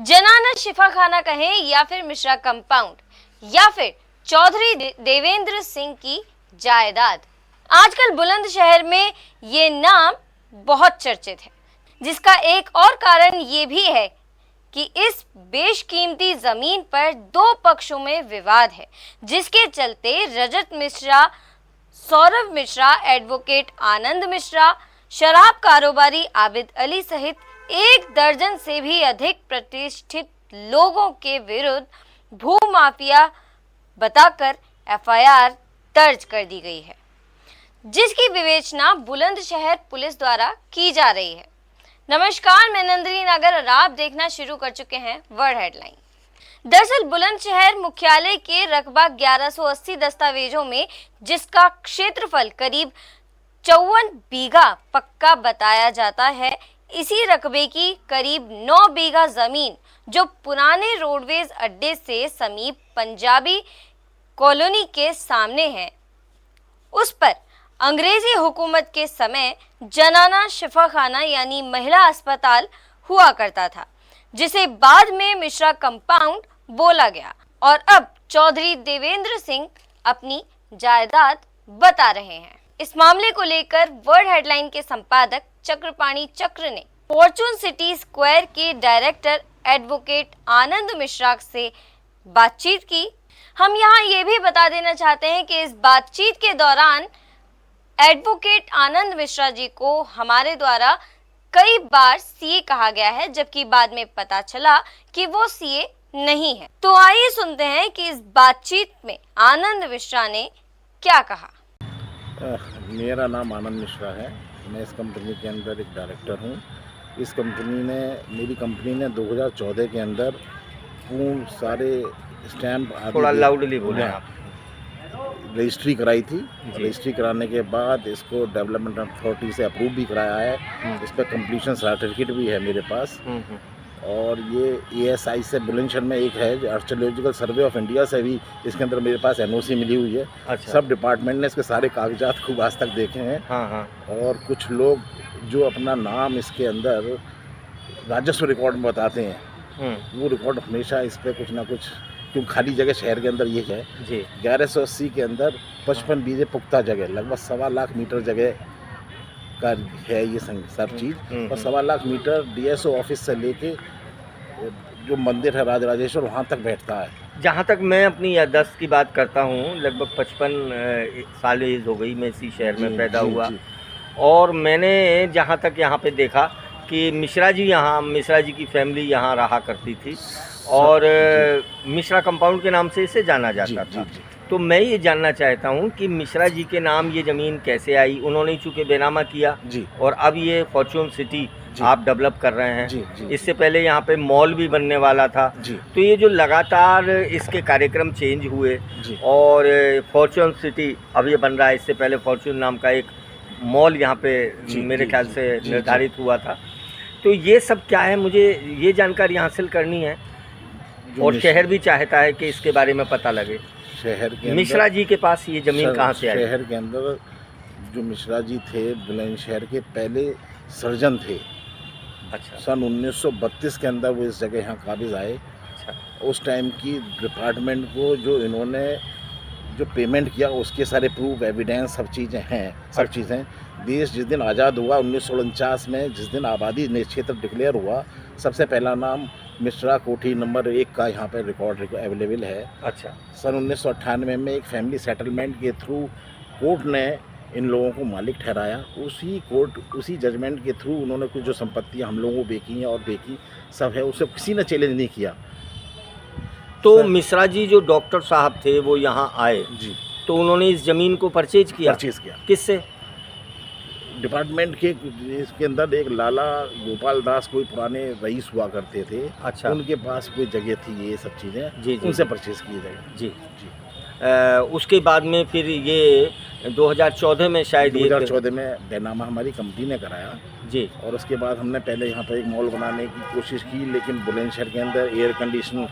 जनाना शिफाखाना कहें या फिर मिश्रा कंपाउंड या फिर चौधरी देवेंद्र सिंह की जायदाद, आजकल बुलंदशहर में ये नाम बहुत चर्चित है, जिसका एक और कारण ये भी है कि इस बेशकीमती जमीन पर दो पक्षों में विवाद है, जिसके चलते रजत मिश्रा, सौरभ मिश्रा, एडवोकेट आनंद मिश्रा, शराब कारोबारी आबिद अली सहित 1 दर्जन से भी अधिक प्रतिष्ठित लोगों के विरुद्ध भूमाफिया बताकर एफआईआर दर्ज कर दी गई है, जिसकी विवेचना बुलंदशहर पुलिस द्वारा की जा रही है। नमस्कार, मैं नंदिनी नागर और आप देखना शुरू कर चुके हैं वर्ड हेडलाइन। दरअसल बुलंदशहर मुख्यालय के रकबा 1180 दस्तावेजों में, जिसका क्षेत्रफल करीब 54 बीघा पक्का बताया जाता है, इसी रकबे की करीब 9 बीघा जमीन जो पुराने रोडवेज अड्डे से समीप पंजाबी कॉलोनी के सामने है, उस पर अंग्रेजी हुकूमत के समय जनाना शिफाखाना यानी महिला अस्पताल हुआ करता था, जिसे बाद में मिश्रा कंपाउंड बोला गया और अब चौधरी देवेंद्र सिंह अपनी जायदाद बता रहे हैं। इस मामले को लेकर वर्ड हेडलाइन के संपादक चक्रपाणी चक्र ने फॉर्चून सिटी स्क्वायर के डायरेक्टर एडवोकेट आनंद मिश्रा से बातचीत की। हम यहाँ ये भी बता देना चाहते हैं कि इस बातचीत के दौरान एडवोकेट आनंद मिश्रा जी को हमारे द्वारा कई बार सीए कहा गया है, जबकि बाद में पता चला कि वो सीए नहीं है। तो आइए सुनते हैं कि इस बातचीत में आनंद मिश्रा ने क्या कहा। मेरा नाम आनंद मिश्रा है। मैं इस कंपनी के अंदर एक डायरेक्टर हूँ। मेरी कंपनी ने 2014 के अंदर पूर्ण सारे स्टैम्प थोड़ा लाउडली बोले आप, रजिस्ट्री कराई थी। रजिस्ट्री कराने के बाद इसको डेवलपमेंट अथॉरिटी से अप्रूव भी कराया है। इस पर कंप्लीशन सर्टिफिकेट भी है मेरे पास। और ये एएसआई से बुलंदशहर में एक है, आर्कियोलॉजिकल सर्वे ऑफ इंडिया से भी इसके अंदर मेरे पास एनओसी मिली हुई है। अच्छा। सब डिपार्टमेंट ने इसके सारे कागजात खूब आज तक देखे हैं। हाँ। और कुछ लोग जो अपना नाम इसके अंदर राजस्व रिकॉर्ड में बताते हैं, वो रिकॉर्ड हमेशा इस पर कुछ ना कुछ, क्योंकि खाली जगह शहर के अंदर ये है जी। 1180 के अंदर 55 बीजे पुख्ता जगह, लगभग 1.25 लाख मीटर जगह का है ये सब चीज़। और 1.25 लाख मीटर डीएसओ ऑफिस से लेके जो मंदिर है राजराजेश्वर, वहाँ तक बैठता है। जहाँ तक मैं अपनी याददाश्त की बात करता हूँ, लगभग 55 साल एज हो गई, मैं इसी शहर में पैदा हुआ। और मैंने जहाँ तक यहाँ पे देखा कि मिश्रा जी की फैमिली यहाँ रहा करती थी और मिश्रा कंपाउंड के नाम से इसे जाना जाता था। तो मैं ये जानना चाहता हूँ कि मिश्रा जी के नाम ये ज़मीन कैसे आई? उन्होंने चूँकि बेनामा किया और अब ये फॉर्चून सिटी आप डेवलप कर रहे हैं। इससे पहले यहाँ पे मॉल भी बनने वाला था। तो ये जो लगातार इसके कार्यक्रम चेंज हुए और फॉर्चून सिटी अब ये बन रहा है, इससे पहले फॉर्चून नाम का एक मॉल यहाँ पे मेरे ख्याल से निर्धारित हुआ था। तो ये सब क्या है, मुझे ये जानकारी हासिल करनी है और शहर भी चाहता है कि इसके बारे में पता लगे। शहर के मिश्रा जी के पास ये ज़मीन कहाँ से आई? शहर के अंदर जो मिश्रा जी थे, बुलंदशहर के पहले सर्जन थे। अच्छा। सन 1932 के अंदर वो इस जगह यहाँ काबिज आए। अच्छा। उस टाइम की डिपार्टमेंट को जो इन्होंने जो पेमेंट किया, उसके सारे प्रूफ, एविडेंस, सब चीज़ें हैं। सब चीज़ें देश जिस दिन आज़ाद हुआ 1949 में, जिस दिन आबादी क्षेत्र डिक्लेयर हुआ, सबसे पहला नाम मिश्रा कोठी नंबर 1 का यहाँ पर रिकॉर्ड अवेलेबल है। अच्छा। सन 1998 में एक फैमिली सेटलमेंट के थ्रू कोर्ट ने इन लोगों को मालिक ठहराया। उसी जजमेंट के थ्रू उन्होंने कुछ जो संपत्तियां हम लोगों को बेची हैं और बेची सब है, उसे किसी ने चैलेंज नहीं किया। तो मिश्रा जी जो डॉक्टर साहब थे वो यहाँ आए जी, तो उन्होंने इस ज़मीन को परचेज किया। किससे? डिपार्टमेंट के इसके अंदर एक लाला गोपाल दास कोई पुराने रईस हुआ करते थे। अच्छा। उनके पास कोई जगह थी, ये सब चीज़ें उनसे परचेज की जाए। जी। उसके बाद में फिर ये 2014 में शायद 2014 में बेनामा हमारी कंपनी ने कराया जी। और उसके बाद हमने पहले यहाँ पर एक मॉल बनाने की कोशिश की, लेकिन बुलंदशहर के अंदर एयर कंडीशन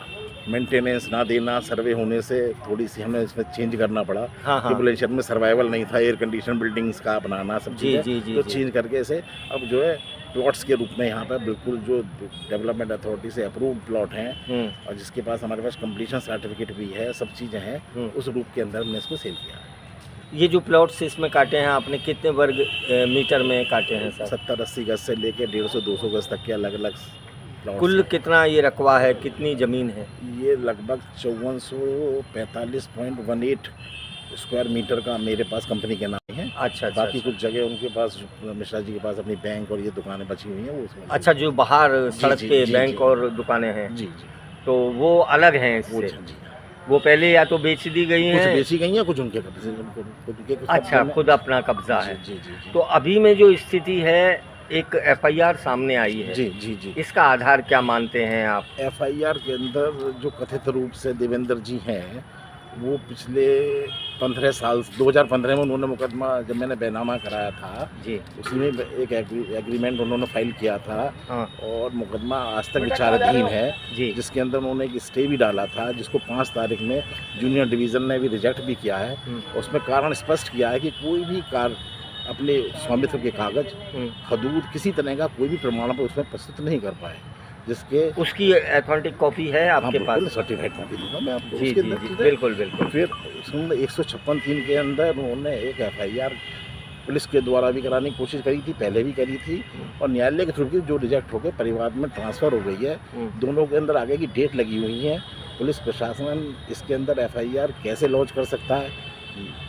मेंटेनेंस ना देना, सर्वे होने से थोड़ी सी हमें इसमें चेंज करना पड़ा। कि बुलंदशहर में सर्वाइवल नहीं था, एयर कंडीशन बिल्डिंग्स का बनाना सब चीज़ें, तो चेंज करके इसे अब जो है प्लॉट्स के रूप में यहाँ पर बिल्कुल जो डेवलपमेंट अथॉरिटी से अप्रूव प्लॉट हैं और जिसके पास हमारे पास कंप्लीशन सर्टिफिकेट भी है, सब चीज़ें हैं, उस रूप के अंदर हमने इसको सेल किया है। ये जो प्लॉट्स इसमें काटे हैं आपने कितने वर्ग मीटर में काटे हैं सर? 70-80 गज से लेके 150-200 गज तक के अलग अलग प्लॉट्स कुल हैं। कितना ये रकबा है, कितनी ज़मीन है? ये लगभग 5445.18 स्क्वायर मीटर का मेरे पास कंपनी के नाम है। अच्छा, बाकी कुछ जगह उनके पास, मिश्रा जी के पास अपनी बैंक और ये दुकानें बची हुई हैं, वो उसमें। अच्छा, जो बाहर सड़क जी, पे जी, बैंक जी। और दुकानें हैं, जी जी, तो वो अलग हैं वो इससे? जी, वो पहले या तो बेच दी गई कुछ हैं? बेची गई हैं, कुछ उनके कब्जे कुछ अच्छा, कब्जे में। खुद अपना कब्जा है। जी जी जी तो अभी में जो स्थिति है, एक एफआईआर सामने आई है, जी जी जी। इसका आधार क्या मानते हैं आप? एफआईआर के अंदर जो कथित रूप से देवेंद्र जी हैं, वो पिछले 15 साल 2015 में उन्होंने मुकदमा, जब मैंने बैनामा कराया था, जी उसमें एक एग्रीमेंट उन्होंने फाइल किया था हाँ और मुकदमा आज तक विचाराधीन है, जी जिसके अंदर उन्होंने एक स्टे भी डाला था, जिसको 5 तारीख में जूनियर डिवीज़न ने भी रिजेक्ट भी किया है। उसमें कारण स्पष्ट किया है कि कोई भी कार अपने स्वामित्व के कागज, हदूद, किसी तरह का कोई भी प्रमाण पत्र उसमें प्रस्तुत नहीं कर पाए, जिसके उसकी अथॉन्टिक कॉपी है आपके पास? सर्टिफाइड कॉपी दूंगा मैं आपको। जी उसके जी अंदर जी, चीज़ें- बिल्कुल बिल्कुल। फिर उसमें 156(3) के अंदर उन्होंने एक एफआईआर पुलिस के द्वारा भी कराने की कोशिश करी थी, पहले भी करी थी, और न्यायालय के थ्रू जो रिजेक्ट होकर परिवार में ट्रांसफ़र हो गई है। दोनों के अंदर आगे की डेट लगी हुई है। पुलिस प्रशासन इसके अंदर एफआईआर कैसे लॉन्च कर सकता है,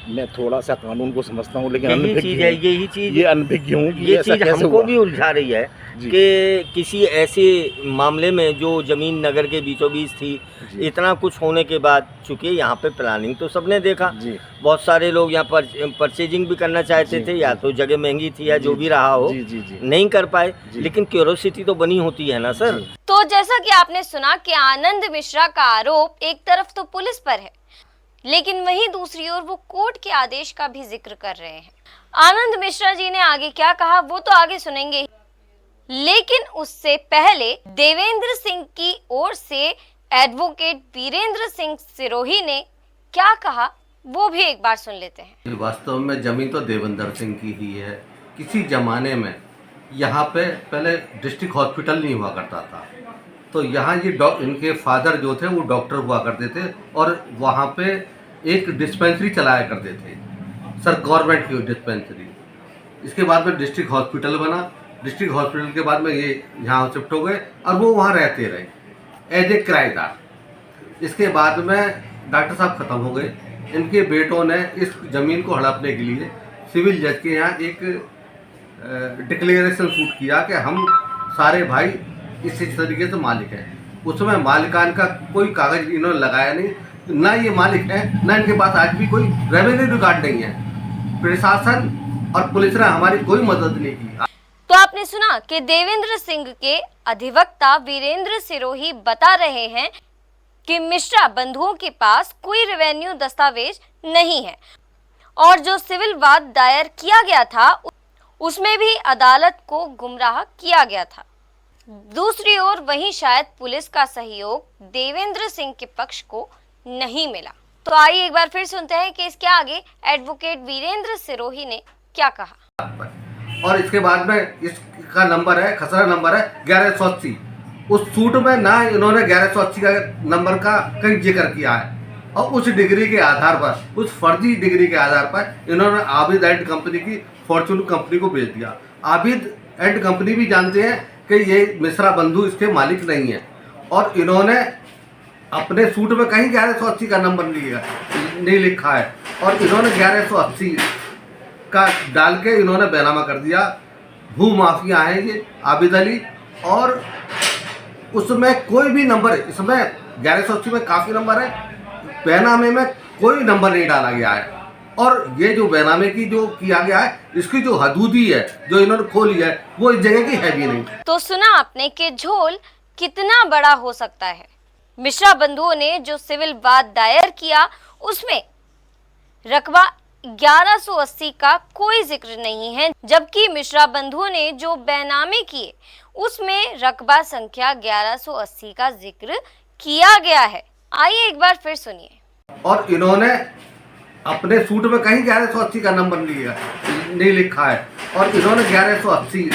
मैं थोड़ा सा कानून को समझता हूँ, लेकिन यही अनभिज्ञ चीज़ है, हूँ। यही चीज़ ये अनभिज्ञ हूँ कि ये ऐसा चीज़ कैसे हमको हुआ। भी उलझा रही है जी। कि किसी ऐसे मामले में जो ज़मीन नगर के बीचों बीच थी, जी। इतना कुछ होने के बाद, चूँकि यहाँ पे प्लानिंग तो सबने देखा, जी बहुत सारे लोग यहाँ पर परचेजिंग भी करना चाहते जी, थे, या जी। तो जगह महंगी थी या जी, जो भी रहा हो, जी जी जी नहीं कर पाए, जी। लेकिन क्यूरोसिटी तो बनी होती है ना सर। जी। तो जैसा कि आपने सुना कि आनंद मिश्रा का आरोप एक तरफ तो पुलिस पर है, लेकिन वहीं दूसरी ओर वो कोर्ट के आदेश का भी जिक्र कर रहे हैं। आनंद मिश्रा जी ने आगे क्या कहा वो तो आगे सुनेंगे, लेकिन उससे पहले देवेंद्र सिंह की ओर से एडवोकेट वीरेंद्र सिंह सिरोही ने क्या कहा वो भी एक बार सुन लेते हैं। वास्तव में जमीन तो देवेंद्र सिंह की ही है। किसी जमाने में यहाँ पे पहले डिस्ट्रिक्ट हॉस्पिटल नहीं हुआ करता था, तो यहाँ ये इनके फादर जो थे वो डॉक्टर हुआ करते थे और वहाँ पे एक डिस्पेंसरी चलाया करते थे सर, गवर्नमेंट की डिस्पेंसरी। इसके बाद में डिस्ट्रिक्ट हॉस्पिटल बना, डिस्ट्रिक्ट हॉस्पिटल के बाद में ये यहाँ शिफ्ट हो गए और वो वहाँ रहते रहे एज ए किराएदार। इसके बाद में डॉक्टर साहब ख़त्म हो गए, इनके बेटों ने इस ज़मीन को हड़पने के लिए सिविल जज के यहाँ एक डिक्लेरेशन सूट किया कि हम सारे भाई इस तरीके से मालिक हैं। उसमें मालिकान का कोई कागज इन्होंने लगाया नहीं, ना ये मालिक है, ना इनके पास आज भी कोई रेवेन्यू रिकॉर्ड नहीं है। प्रशासन और पुलिस ने हमारी कोई मदद नहीं की। तो आपने सुना कि देवेंद्र सिंह के अधिवक्ता वीरेंद्र सिरोही बता रहे हैं कि मिश्रा बंधुओं के पास कोई रेवेन्यू दस्तावेज नहीं है और जो सिविल वाद दायर किया गया था उसमें भी अदालत को गुमराह किया गया था। दूसरी ओर वहीं शायद पुलिस का सहयोग देवेंद्र सिंह के पक्ष को नहीं मिला। तो आइए एक बार फिर सुनते हैं कि इसके आगे एडवोकेट वीरेंद्र सिरोही ने क्या कहा। और इसके बाद में इसका नंबर है, खसरा नंबर है 1180। उस सूट में ना इन्होंने 1180 का नंबर का कहीं जिक्र किया है, और उस डिग्री के आधार पर, उस फर्जी डिग्री के आधार पर इन्होंने आबिद एंड कंपनी की फॉर्चून कंपनी को बेच दिया। आबिद एंड कंपनी भी जानते हैं कि ये मिश्रा बंधु इसके मालिक नहीं है, और इन्होंने अपने सूट में कहीं 1180 का नंबर नहीं लिखा है, और इन्होंने 1180 का डाल के इन्होंने बैनामा कर दिया। भू माफिया हैं ये आबिद अली, और उसमें कोई भी नंबर, इसमें 1180 में काफ़ी नंबर है, बैनामे में कोई नंबर नहीं डाला गया है। और ये जो बैनामे की जो किया गया है, इसकी जो हदूदी है जो इन्होंने खोली है वो इस जगह की है भी नहीं। तो सुना आपने कि झोल कितना बड़ा हो सकता है। मिश्रा बंधुओं ने जो सिविल वाद दायर किया उसमें रकबा 1180 का कोई जिक्र नहीं है, जबकि मिश्रा बंधुओं ने जो बैनामे किए उसमें रकबा संख्या 1180 का जिक्र किया गया है। आइए एक बार फिर सुनिए। और इन्होंने अपने सूट में कहीं 1180 का नंबर नहीं लिखा है, और इन्होंने 1180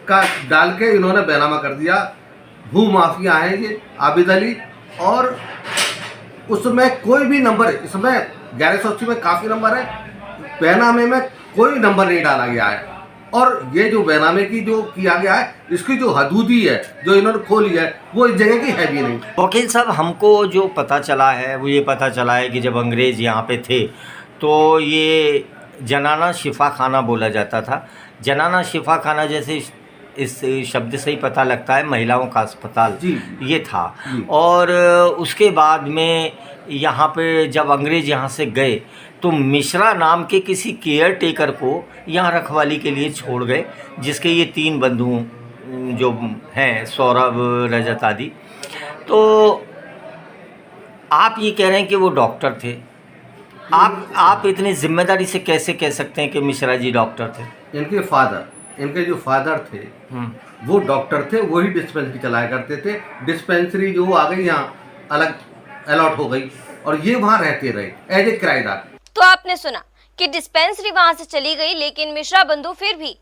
का डाल के इन्होंने बैनामा कर दिया। भू माफिया हैं ये आबिद अली, और उसमें कोई भी नंबर, इसमें 1180 में काफ़ी नंबर है, बैनामे में कोई नंबर नहीं डाला गया है। और ये जो बैनामे की जो किया गया है, इसकी जो हदूदी है जो इन्होंने खोली है वो इस जगह की है भी नहीं। वकील साहब, हमको जो पता चला है वो ये पता चला है कि जब अंग्रेज़ यहाँ पे थे तो ये जनाना शिफा खाना बोला जाता था। जनाना शिफा खाना जैसे इस शब्द से ही पता लगता है महिलाओं का अस्पताल जी। ये था। जी। और उसके बाद में यहाँ पे जब अंग्रेज़ यहाँ से गए तो मिश्रा नाम के किसी केयर टेकर को यहाँ रखवाली के लिए छोड़ गए, जिसके ये 3 बंधु जो हैं, सौरभ, रजत आदि। तो आप ये कह रहे हैं कि वो डॉक्टर थे। आप इतनी जिम्मेदारी से कैसे कह सकते हैं कि मिश्रा जी डॉक्टर थे? इनके जो फादर थे वो डॉक्टर थे, वही डिस्पेंसरी चलाया करते थे। डिस्पेंसरी जो आ गई यहाँ अलग अलॉट हो गई और ये वहाँ रहते रहे एज ए किराएदार। तो आपने सुना कि डिस्पेंसरी वहां से चली गई, लेकिन मिश्रा बंधु फिर भी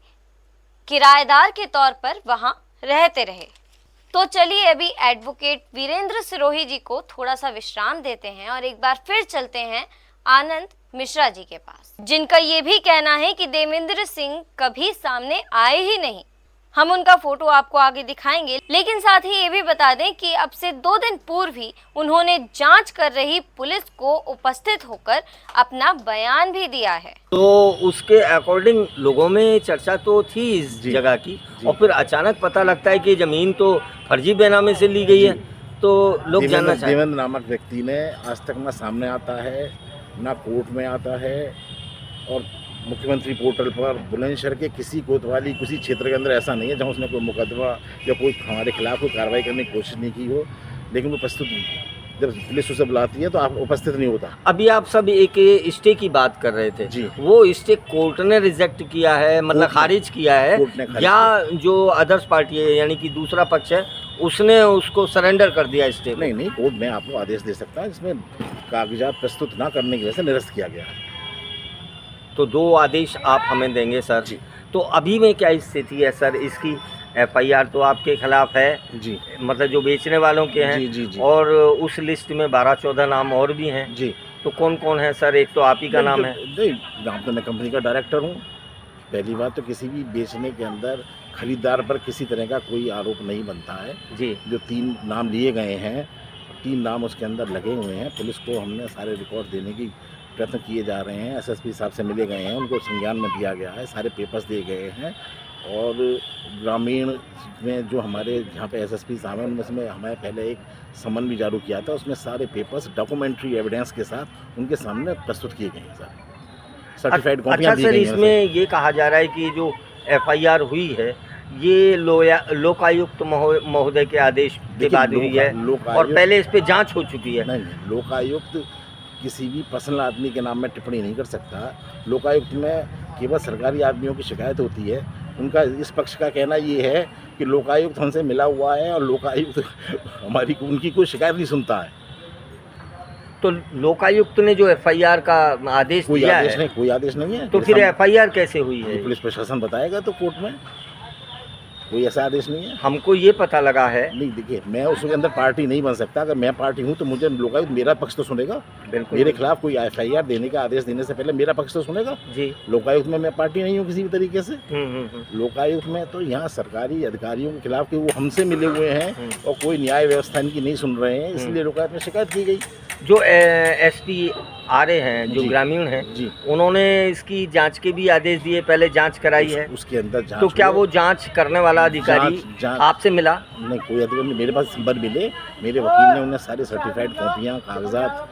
किराएदार के तौर पर वहां रहते रहे। तो चलिए अभी एडवोकेट वीरेंद्र सिरोही जी को थोड़ा सा विश्राम देते हैं और एक बार फिर चलते हैं आनंद मिश्रा जी के पास, जिनका ये भी कहना है कि देवेंद्र सिंह कभी सामने आए ही नहीं। हम उनका फोटो आपको आगे दिखाएंगे, लेकिन साथ ही ये भी बता दें कि अब से 2 दिन पूर्व ही उन्होंने जांच कर रही पुलिस को उपस्थित होकर अपना बयान भी दिया है। तो उसके अकॉर्डिंग लोगों में चर्चा तो थी इस जगह की, और फिर अचानक पता लगता है कि जमीन तो फर्जी बैनामे से ली गई है। तो लोग जानना चाहते हैं। देवेंद्र नामक व्यक्ति ने आज तक ना सामने आता है ना कोर्ट में आता है, और मुख्यमंत्री पोर्टल पर बुलंदशहर के किसी कोतवाली किसी क्षेत्र के अंदर ऐसा नहीं है जहां उसने कोई मुकदमा या कोई हमारे खिलाफ कोई कार्रवाई करने की कोशिश नहीं की हो, लेकिन वो उपस्थित, जब पुलिस उसे बुलाती है तो आप उपस्थित नहीं होता। अभी आप सब एक स्टे की बात कर रहे थे जी। वो स्टे कोर्ट ने रिजेक्ट किया है, मतलब खारिज किया है, या जो अदर्स पार्टी है यानी कि दूसरा पक्ष है उसने उसको सरेंडर कर दिया स्टे? नहीं, कोर्ट में आपको आदेश दे सकता है, जिसमें कागजात प्रस्तुत ना करने की वजह से निरस्त किया गया है। तो 2 आदेश आप हमें देंगे सर जी। तो अभी में क्या स्थिति है सर? इसकी FIR तो आपके खिलाफ है जी, मतलब जो बेचने वालों के हैं जी। और उस लिस्ट में 12-14 नाम और भी हैं जी। तो कौन कौन है सर? एक तो आप ही का नाम है। नहीं, नाम तो मैं कंपनी का डायरेक्टर हूँ। पहली बात तो किसी भी बेचने के अंदर खरीदार पर किसी तरह का कोई आरोप नहीं बनता है जी। जो 3 नाम लिए गए हैं, 3 नाम उसके अंदर लगे हुए हैं। पुलिस को हमने सारे रिकॉर्ड देने की प्रयत्न किए जा रहे हैं, SSP साहब से मिले गए हैं, उनको संज्ञान में दिया गया है, सारे पेपर्स दिए गए हैं। और ग्रामीण में जो हमारे यहाँ पे SSP साहब हैं उनमें हमें पहले एक समन भी जारी किया था, उसमें सारे पेपर्स डॉक्यूमेंट्री एविडेंस के साथ उनके सामने प्रस्तुत किए गए हैं सर। सर्टिफाइड कॉपियाँ दी सर, गई हैं। इसमें ये कहा जा रहा है कि जो FIR हुई है ये लोकायुक्त महोदय के आदेश के बाद हुई है और पहले इस पे जांच हो चुकी है। नहीं, लोकायुक्त किसी भी पर्सनल आदमी के नाम में टिप्पणी नहीं कर सकता। लोकायुक्त में केवल सरकारी आदमियों की शिकायत होती है। उनका इस पक्ष का कहना ये है कि लोकायुक्त हमसे मिला हुआ है और लोकायुक्त उनकी कोई शिकायत नहीं सुनता है। तो लोकायुक्त ने जो FIR का आदेश दिया है, कोई आदेश नहीं है। तो फिर FIR कैसे हुई है? पुलिस प्रशासन बताएगा तो कोर्ट में, कोई ऐसा आदेश नहीं है। हमको ये पता लगा है। नहीं, देखिए, मैं उसके अंदर पार्टी नहीं बन सकता। अगर मैं पार्टी हूँ तो मुझे लोकायुक्त मेरा पक्ष तो सुनेगा। बिल्कुल। मेरे खिलाफ कोई FIR देने का आदेश देने से पहले मेरा पक्ष तो सुनेगा जी। लोकायुक्त में मैं पार्टी नहीं हूँ किसी भी तरीके से। लोकायुक्त में तो यहाँ सरकारी अधिकारियों के खिलाफ वो हमसे मिले हुए हैं और कोई न्याय व्यवस्था इनकी नहीं सुन रहे हैं, इसलिए लोकायुक्त में शिकायत की गई। जो SP आ रहे हैं, जो ग्रामीण हैं जी, उन्होंने इसकी जांच के भी आदेश दिए, पहले जांच कराई है उसके अंदर जांच। तो क्या वो जांच करने वाला अधिकारी आपसे मिला? नहीं, कोई अधिकारी नहीं। मेरे पास संपर्क मिले, मेरे वकील ने उन्हें सारे सर्टिफाइड कॉपियाँ, कागजात,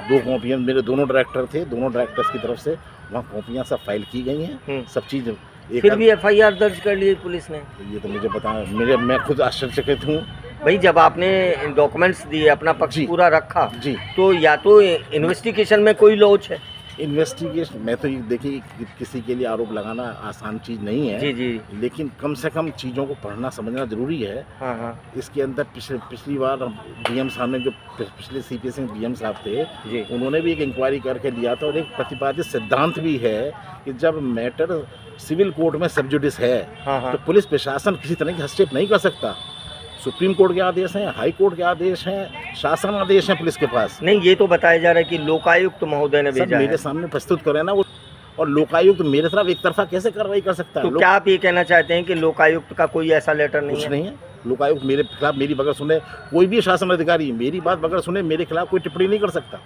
2 कॉपियाँ, मेरे दोनों डायरेक्टर थे, दोनों डायरेक्टर्स की तरफ से वहाँ कॉपियाँ सब फाइल की गई हैं, सब चीज़। फिर भी FIR दर्ज कर ली पुलिस ने? ये तो मुझे पता, मैं खुद आश्चर्यचकित हूँ भाई। जब आपने डॉक्यूमेंट्स दिए, अपना पक्ष पूरा रखा जी, तो या तो इन्वेस्टिगेशन में कोई लोच है। इन्वेस्टिगेशन मैं तो देखिए किसी के लिए आरोप लगाना आसान चीज़ नहीं है जी, लेकिन कम से कम चीज़ों को पढ़ना समझना जरूरी है। हाँ। इसके अंदर पिछली बार DM साहब ने, जो पिछले CPS में DM साहब थे जी, उन्होंने भी एक इंक्वायरी करके लिया था और एक प्रतिपादित सिद्धांत भी है कि जब मैटर सिविल कोर्ट में सब जुडिस है, हाँ हाँ तो पुलिस प्रशासन किसी तरह की हस्तक्षेप नहीं कर सकता। सुप्रीम कोर्ट के आदेश हैं, हाई कोर्ट के आदेश हैं, शासन आदेश हैं पुलिस के पास। नहीं, ये तो बताया जा रहा है कि लोकायुक्त महोदय ने सब भेजा मेरे है। सामने प्रस्तुत करें ना वो, और लोकायुक्त मेरे तरफ एक तरफा कैसे कार्रवाई कर सकता है? तो क्या आप ये कहना चाहते हैं कि लोकायुक्त का कोई ऐसा लेटर नहीं कुछ है? नहीं है। लोकायुक्त मेरे खिलाफ मेरी बगैर सुने, कोई भी शासन अधिकारी मेरी बात बगैर सुने मेरे खिलाफ कोई टिप्पणी नहीं कर सकता।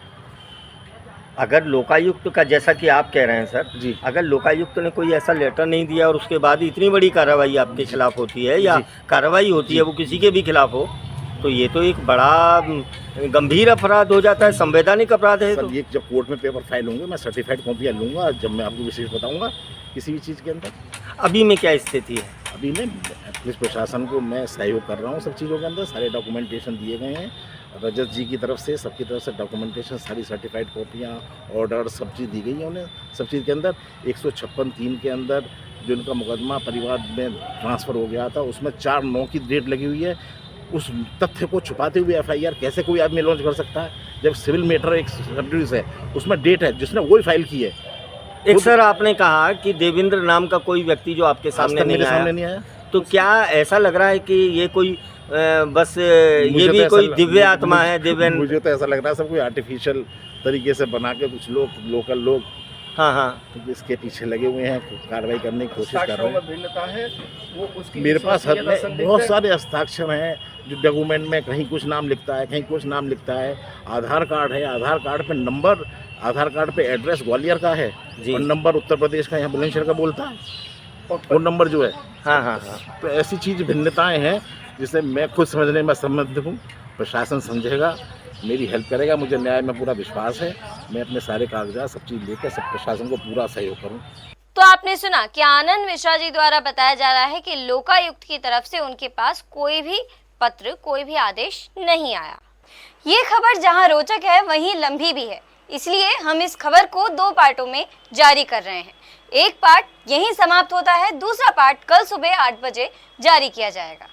अगर लोकायुक्त का, जैसा कि आप कह रहे हैं सर, जी। अगर लोकायुक्त ने कोई ऐसा लेटर नहीं दिया और उसके बाद इतनी बड़ी कार्रवाई आपके खिलाफ होती है या कार्रवाई होती है वो किसी के भी खिलाफ हो, तो ये तो एक बड़ा गंभीर अपराध हो जाता है, संवैधानिक अपराध है। सर तो ये जब कोर्ट में पेपर फाइल होंगे मैं सर्टिफाइड कॉपियाँ लूँगा, जब मैं आपको विशेष बताऊँगा किसी भी चीज़ के अंदर। अभी में क्या स्थिति है? अभी मैं पुलिस प्रशासन को मैं सहयोग कर रहा हूँ सब चीज़ों के अंदर, सारे डॉक्यूमेंटेशन दिए गए हैं रजत जी की तरफ से, सबकी तरफ से डॉक्यूमेंटेशन, सारी सर्टिफाइड कॉपियाँ, ऑर्डर, सब चीज़ दी गई है उन्हें। सब चीज़ के अंदर 156(3) के अंदर जो उनका मुकदमा परिवार में ट्रांसफ़र हो गया था उसमें 4/9 की डेट लगी हुई है। उस तथ्य को छुपाते हुए FIR कैसे कोई आदमी लॉन्च कर सकता है, जब सिविल मैटर एक सबजुडिस है उसमें डेट है जिसने वही फाइल की है। एक सर आपने कहा कि देवेंद्र नाम का कोई व्यक्ति जो आपके सामने मेरे सामने नहीं नहीं आया, आया। तो क्या ऐसा लग रहा है कि ये कोई बस ये भी कोई दिव्य आत्मा है? देवेंद्र, मुझे तो ऐसा लग रहा है सब कोई आर्टिफिशियल तरीके से बना के कुछ लोग, लोकल लोग हाँ हाँ, इसके पीछे लगे हुए हैं, कार्रवाई करने की कोशिश कर रहे हैं। भिन्नता है वो उसकी मेरे पास विश्वसनीयता बहुत सारे हस्ताक्षर हैं जो डॉक्यूमेंट में कहीं कुछ नाम लिखता है, कहीं कुछ नाम लिखता है। आधार कार्ड है, आधार कार्ड पे नंबर, आधार कार्ड पे एड्रेस ग्वालियर का है जी। और नंबर उत्तर प्रदेश का, यहाँ बुलंदशहर का बोलता है, फोन नंबर जो है। हाँ हाँ हाँ। तो ऐसी चीज़ भिन्नताएं हैं जिसे मैं खुद समझने में असमर्थ हूँ। प्रशासन समझेगा, मेरी हेल्प करेगा, मुझे न्याय में पूरा विश्वास है। मैं अपने सारे कागजात सब चीज़ लेकर सब प्रशासन को पूरा सहयोग करूँ। तो आपने सुना कि आनंद मिश्रा जी द्वारा बताया जा रहा है कि लोकायुक्त की तरफ से उनके पास कोई भी पत्र, कोई भी आदेश नहीं आया। ये खबर जहां रोचक है वहीं लंबी भी है, इसलिए हम इस खबर को 2 पार्टों में जारी कर रहे हैं। एक पार्ट यहीं समाप्त होता है, दूसरा पार्ट कल सुबह 8 बजे जारी किया जाएगा।